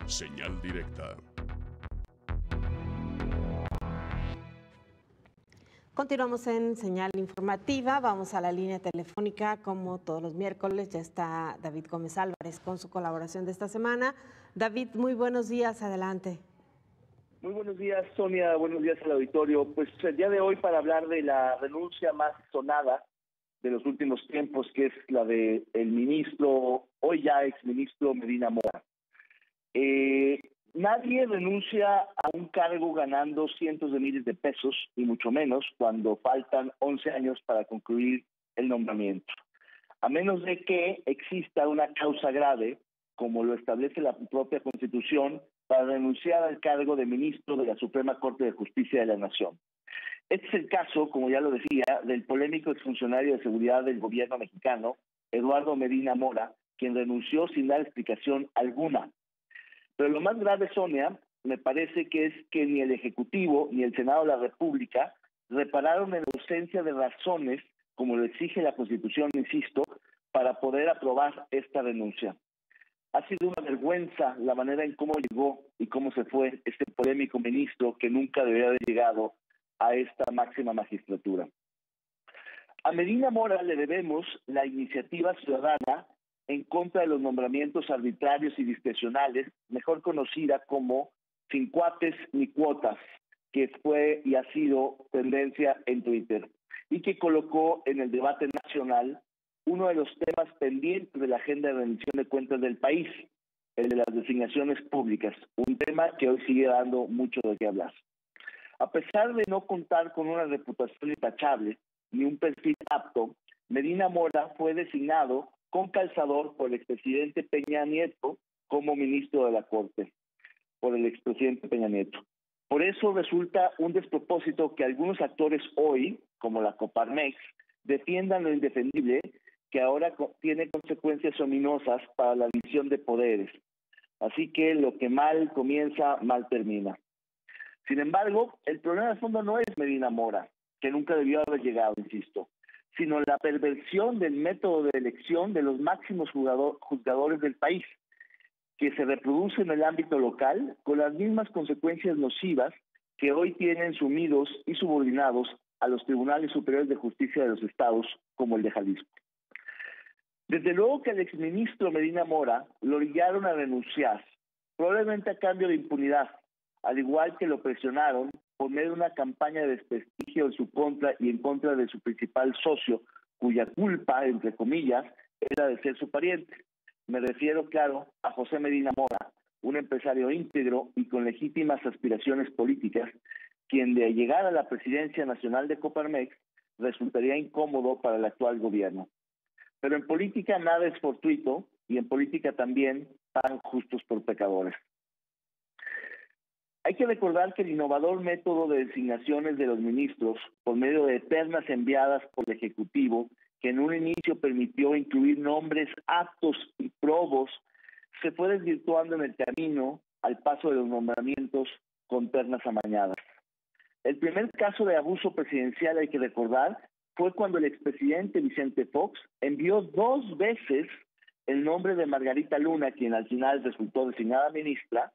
Señal directa. Continuamos en Señal Informativa, vamos a la línea telefónica como todos los miércoles, ya está David Gómez Álvarez con su colaboración de esta semana. David, muy buenos días, adelante. Muy buenos días, Sonia, buenos días al auditorio. Pues el día de hoy para hablar de la renuncia más sonada de los últimos tiempos, que es la de el ministro, hoy ya exministro Medina Mora. Nadie renuncia a un cargo ganando cientos de miles de pesos, y mucho menos cuando faltan 11 años para concluir el nombramiento. A menos de que exista una causa grave, como lo establece la propia Constitución, para renunciar al cargo de ministro de la Suprema Corte de Justicia de la Nación. Este es el caso, como ya lo decía, del polémico exfuncionario de seguridad del gobierno mexicano, Eduardo Medina Mora, quien renunció sin dar explicación alguna. Pero lo más grave, Sonia, me parece que es que ni el Ejecutivo ni el Senado de la República repararon en la ausencia de razones, como lo exige la Constitución, insisto, para poder aprobar esta renuncia. Ha sido una vergüenza la manera en cómo llegó y cómo se fue este polémico ministro que nunca debería haber llegado a esta máxima magistratura. A Medina Mora le debemos la iniciativa ciudadana en contra de los nombramientos arbitrarios y discrecionales, mejor conocida como Sin Cuates ni Cuotas, que fue y ha sido tendencia en Twitter, y que colocó en el debate nacional uno de los temas pendientes de la agenda de rendición de cuentas del país, el de las designaciones públicas, un tema que hoy sigue dando mucho de qué hablar. A pesar de no contar con una reputación intachable ni un perfil apto, Medina Mora fue designado con calzador por el expresidente Peña Nieto como ministro de la Corte, por el expresidente Peña Nieto. Por eso resulta un despropósito que algunos actores hoy, como la Coparmex, defiendan lo indefendible, que ahora tiene consecuencias ominosas para la división de poderes. Así que lo que mal comienza, mal termina. Sin embargo, el problema de fondo no es Medina Mora, que nunca debió haber llegado, insisto, sino la perversión del método de elección de los máximos juzgadores del país, que se reproduce en el ámbito local con las mismas consecuencias nocivas que hoy tienen sumidos y subordinados a los tribunales superiores de justicia de los estados, como el de Jalisco. Desde luego que al exministro Medina Mora lo obligaron a renunciar, probablemente a cambio de impunidad, al igual que lo presionaron por medio de una campaña de desprestigio en su contra y en contra de su principal socio, cuya culpa, entre comillas, era de ser su pariente. Me refiero, claro, a José Medina Mora, un empresario íntegro y con legítimas aspiraciones políticas, quien de llegar a la presidencia nacional de Coparmex resultaría incómodo para el actual gobierno. Pero en política nada es fortuito y en política también pagan justos por pecadores. Hay que recordar que el innovador método de designaciones de los ministros, por medio de ternas enviadas por el Ejecutivo, que en un inicio permitió incluir nombres aptos y probos, se fue desvirtuando en el camino al paso de los nombramientos con ternas amañadas. El primer caso de abuso presidencial, hay que recordar, fue cuando el expresidente Vicente Fox envió 2 veces el nombre de Margarita Luna, quien al final resultó designada ministra,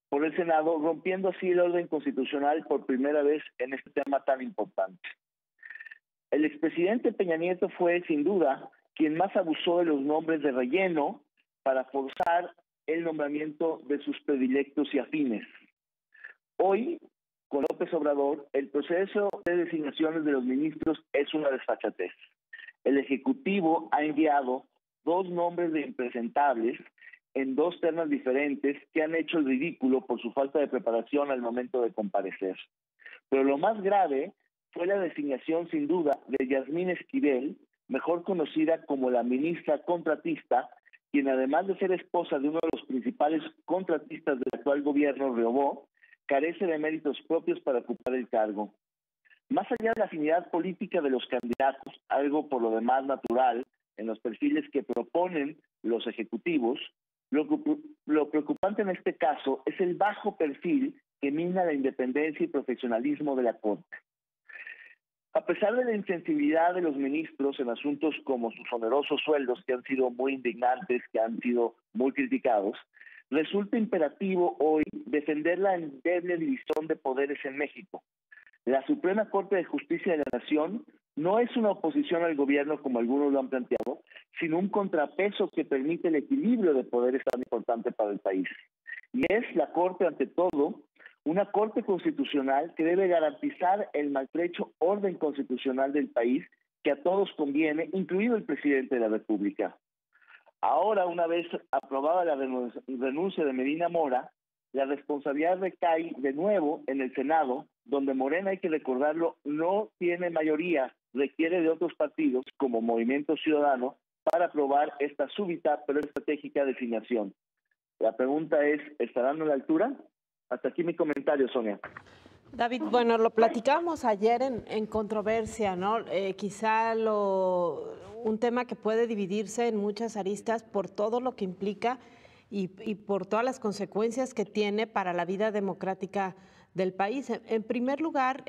por el Senado, rompiendo así el orden constitucional por primera vez en este tema tan importante. El expresidente Peña Nieto fue, sin duda, quien más abusó de los nombres de relleno para forzar el nombramiento de sus predilectos y afines. Hoy, con López Obrador, el proceso de designaciones de los ministros es una desfachatez. El Ejecutivo ha enviado 2 nombres de impresentables en 2 ternas diferentes que han hecho el ridículo por su falta de preparación al momento de comparecer. Pero lo más grave fue la designación, sin duda, de Yasmín Esquivel, mejor conocida como la ministra contratista, quien además de ser esposa de uno de los principales contratistas del actual gobierno, Reobó, carece de méritos propios para ocupar el cargo. Más allá de la afinidad política de los candidatos, algo por lo demás natural en los perfiles que proponen los ejecutivos, lo preocupante en este caso es el bajo perfil que mina la independencia y profesionalismo de la Corte. A pesar de la insensibilidad de los ministros en asuntos como sus onerosos sueldos, que han sido muy indignantes, que han sido muy criticados, resulta imperativo hoy defender la endeble división de poderes en México. La Suprema Corte de Justicia de la Nación no es una oposición al gobierno como algunos lo han planteado, sino un contrapeso que permite el equilibrio de poderes tan importante para el país. Y es la Corte, ante todo, una Corte constitucional que debe garantizar el maltrecho orden constitucional del país que a todos conviene, incluido el presidente de la República. Ahora, una vez aprobada la renuncia de Medina Mora, la responsabilidad recae de nuevo en el Senado, donde Morena, hay que recordarlo, no tiene mayoría, requiere de otros partidos como Movimiento Ciudadano para aprobar esta súbita pero estratégica designación. La pregunta es, ¿estarán a la altura? Hasta aquí mi comentario, Sonia. David, bueno, lo platicamos ayer en controversia, ¿no? Un tema que puede dividirse en muchas aristas por todo lo que implica y por todas las consecuencias que tiene para la vida democrática del país. En primer lugar,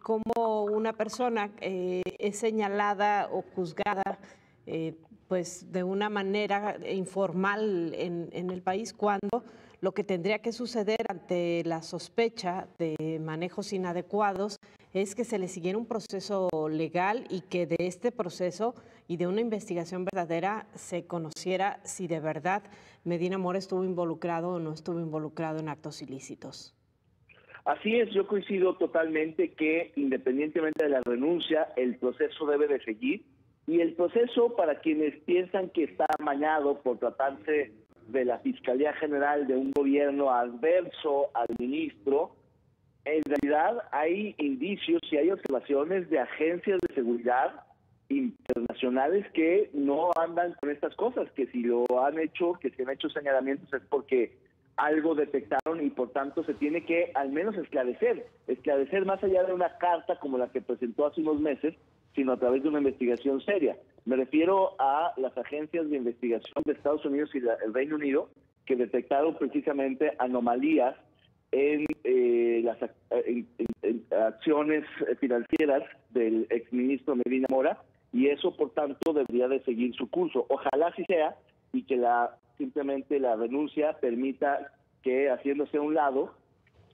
como una persona es señalada o juzgada pues de una manera informal en el país, cuando lo que tendría que suceder ante la sospecha de manejos inadecuados es que se le siguiera un proceso legal y que de este proceso y de una investigación verdadera se conociera si de verdad Medina Mora estuvo involucrado o no estuvo involucrado en actos ilícitos. Así es, yo coincido totalmente que independientemente de la renuncia, el proceso debe de seguir, y el proceso, para quienes piensan que está amañado por tratarse de la Fiscalía General de un gobierno adverso al ministro, en realidad hay indicios y hay observaciones de agencias de seguridad internacionales que no andan con estas cosas, que si lo han hecho, que si han hecho señalamientos es porque algo detectaron y por tanto se tiene que al menos esclarecer más allá de una carta como la que presentó hace unos meses, sino a través de una investigación seria. Me refiero a las agencias de investigación de Estados Unidos y el Reino Unido, que detectaron precisamente anomalías en las acciones financieras del exministro Medina Mora, y eso, por tanto, debería de seguir su curso. Ojalá así sea, y que simplemente la renuncia permita que, haciéndose a un lado,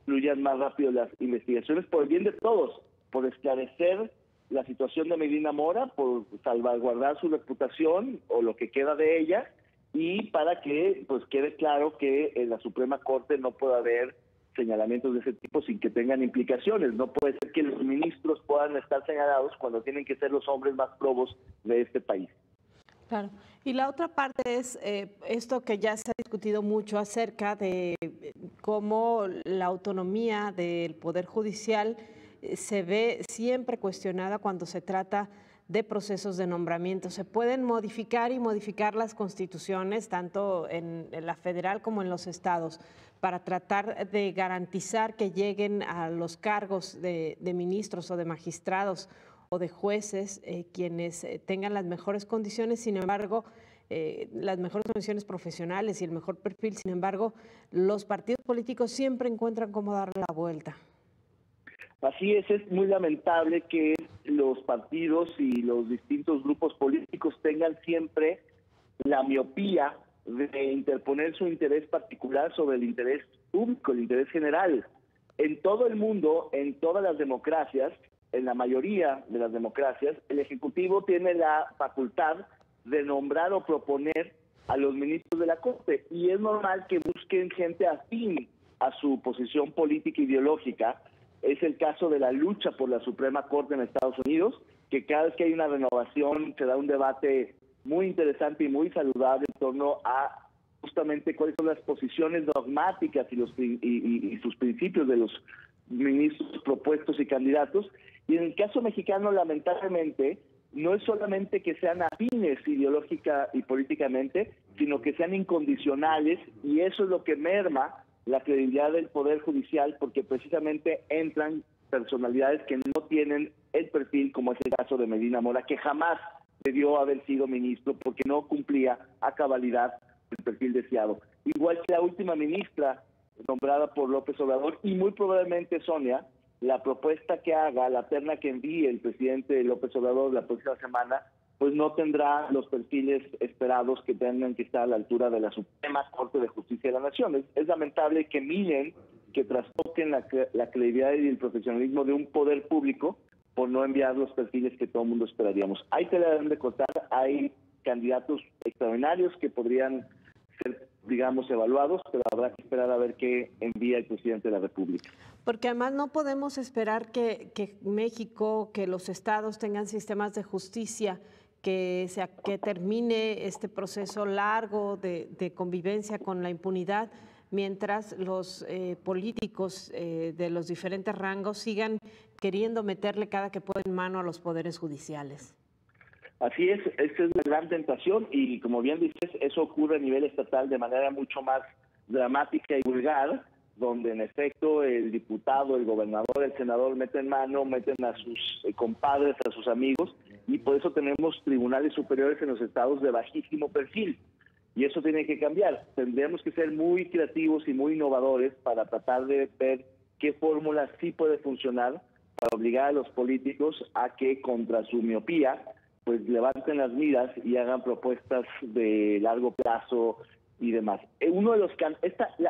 fluyan más rápido las investigaciones por el bien de todos, por esclarecer la situación de Medina Mora, por salvaguardar su reputación o lo que queda de ella, y para que pues quede claro que en la Suprema Corte no puede haber señalamientos de ese tipo sin que tengan implicaciones. No puede ser que los ministros puedan estar señalados cuando tienen que ser los hombres más probos de este país. Claro. Y la otra parte es esto que ya se ha discutido mucho acerca de cómo la autonomía del Poder Judicial se ve siempre cuestionada cuando se trata de procesos de nombramiento. Se pueden modificar y modificar las constituciones, tanto en la federal como en los estados, para tratar de garantizar que lleguen a los cargos de ministros o de magistrados o de jueces quienes tengan las mejores condiciones, sin embargo, las mejores condiciones profesionales y el mejor perfil. Sin embargo, los partidos políticos siempre encuentran cómo darle la vuelta. Así es muy lamentable que los partidos y los distintos grupos políticos tengan siempre la miopía de interponer su interés particular sobre el interés público, el interés general. En todo el mundo, en todas las democracias, en la mayoría de las democracias, el Ejecutivo tiene la facultad de nombrar o proponer a los ministros de la Corte, y es normal que busquen gente afín a su posición política e ideológica. Es el caso de la lucha por la Suprema Corte en Estados Unidos, que cada vez que hay una renovación se da un debate muy interesante y muy saludable en torno a justamente cuáles son las posiciones dogmáticas y sus principios de los ministros propuestos y candidatos. Y en el caso mexicano, lamentablemente, no es solamente que sean afines ideológica y políticamente, sino que sean incondicionales, y eso es lo que merma la credibilidad del Poder Judicial, porque precisamente entran personalidades que no tienen el perfil, como es el caso de Medina Mora, que jamás debió haber sido ministro porque no cumplía a cabalidad el perfil deseado. Igual que la última ministra nombrada por López Obrador, y muy probablemente, Sonia, la propuesta que haga, la terna que envíe el presidente López Obrador la próxima semana, pues no tendrá los perfiles esperados que tengan que estar a la altura de la Suprema Corte de Justicia de la Nación. Es lamentable que miren, que trastoquen la credibilidad y el profesionalismo de un poder público por no enviar los perfiles que todo el mundo esperaríamos. Hay tela de cortar, hay candidatos extraordinarios que podrían ser, digamos, evaluados, pero habrá que esperar a ver qué envía el presidente de la República. Porque además no podemos esperar que México, que los estados tengan sistemas de justicia, que termine este proceso largo de convivencia con la impunidad, mientras los políticos de los diferentes rangos sigan queriendo meterle cada que pueden mano a los poderes judiciales. Así es, esa es la gran tentación y como bien dices, eso ocurre a nivel estatal de manera mucho más dramática y vulgar, donde en efecto el diputado, el gobernador, el senador meten mano, meten a sus compadres, a sus amigos, y por eso tenemos tribunales superiores en los estados de bajísimo perfil. Y eso tiene que cambiar. Tendríamos que ser muy creativos y muy innovadores para tratar de ver qué fórmula sí puede funcionar para obligar a los políticos a que contra su miopía pues levanten las miras y hagan propuestas de largo plazo y demás. Uno de los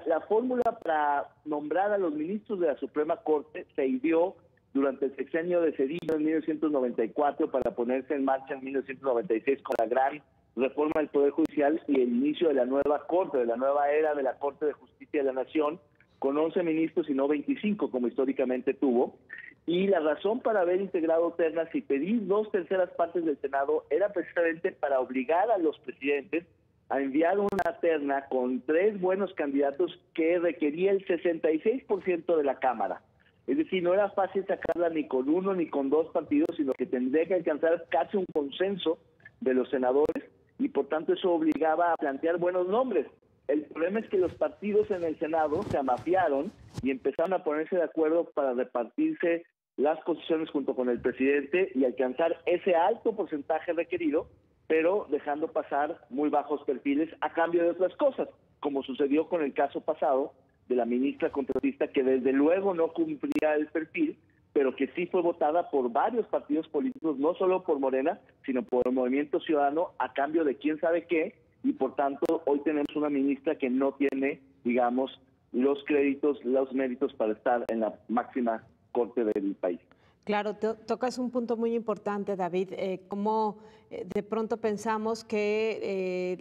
la fórmula para nombrar a los ministros de la Suprema Corte se ideó durante el sexenio de Cedillo en 1994 para ponerse en marcha en 1996 con la gran reforma del Poder Judicial y el inicio de la nueva Corte, de la nueva era de la Corte de Justicia de la Nación, con 11 ministros y no 25, como históricamente tuvo. Y la razón para haber integrado ternas y pedir 2/3 partes del Senado era precisamente para obligar a los presidentes a enviar una terna con 3 buenos candidatos que requería el 66% de la Cámara. Es decir, no era fácil sacarla ni con 1 ni con 2 partidos, sino que tendría que alcanzar casi un consenso de los senadores y por tanto eso obligaba a plantear buenos nombres. El problema es que los partidos en el Senado se amafiaron y empezaron a ponerse de acuerdo para repartirse las posiciones junto con el presidente y alcanzar ese alto porcentaje requerido, pero dejando pasar muy bajos perfiles a cambio de otras cosas, como sucedió con el caso pasado de la ministra contratista, que desde luego no cumplía el perfil, pero que sí fue votada por varios partidos políticos, no solo por Morena, sino por el Movimiento Ciudadano, a cambio de quién sabe qué, y por tanto hoy tenemos una ministra que no tiene, digamos, los créditos, los méritos para estar en la máxima corte del país. Claro, tocas un punto muy importante, David, cómo de pronto pensamos que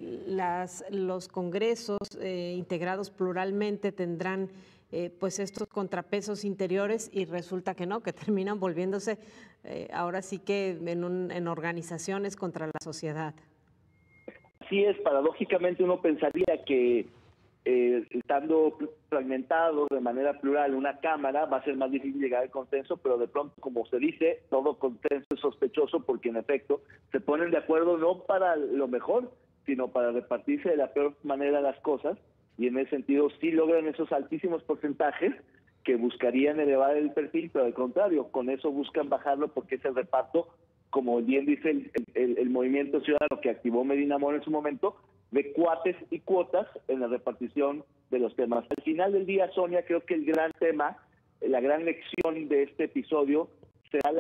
los congresos integrados pluralmente tendrán pues estos contrapesos interiores y resulta que no, que terminan volviéndose ahora sí que en organizaciones contra la sociedad. Así es, paradójicamente uno pensaría que estando fragmentado de manera plural una Cámara va a ser más difícil llegar al consenso, pero de pronto, como se dice, todo consenso es sospechoso porque en efecto se ponen de acuerdo no para lo mejor, sino para repartirse de la peor manera las cosas, y en ese sentido sí logran esos altísimos porcentajes que buscarían elevar el perfil, pero al contrario, con eso buscan bajarlo porque es el reparto, como bien dice el Movimiento Ciudadano que activó Medina Mora en su momento, de cuates y cuotas en la repartición de los temas. Al final del día, Sonia, creo que el gran tema, la gran lección de este episodio será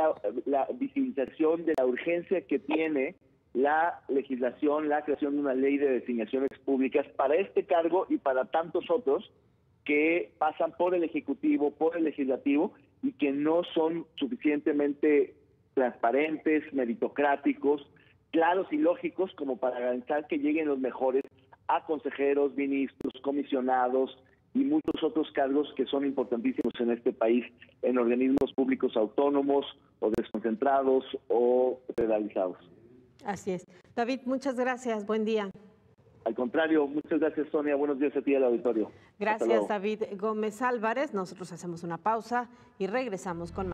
la visibilización de la urgencia que tiene la legislación, la creación de una ley de designaciones públicas para este cargo y para tantos otros que pasan por el Ejecutivo, por el Legislativo y que no son suficientemente transparentes, meritocráticos, claros y lógicos como para garantizar que lleguen los mejores a consejeros, ministros, comisionados y muchos otros cargos que son importantísimos en este país, en organismos públicos autónomos o desconcentrados o federalizados. Así es. David, muchas gracias. Buen día. Al contrario, muchas gracias, Sonia. Buenos días a ti y al auditorio. Gracias, David Gómez Álvarez. Nosotros hacemos una pausa y regresamos con más.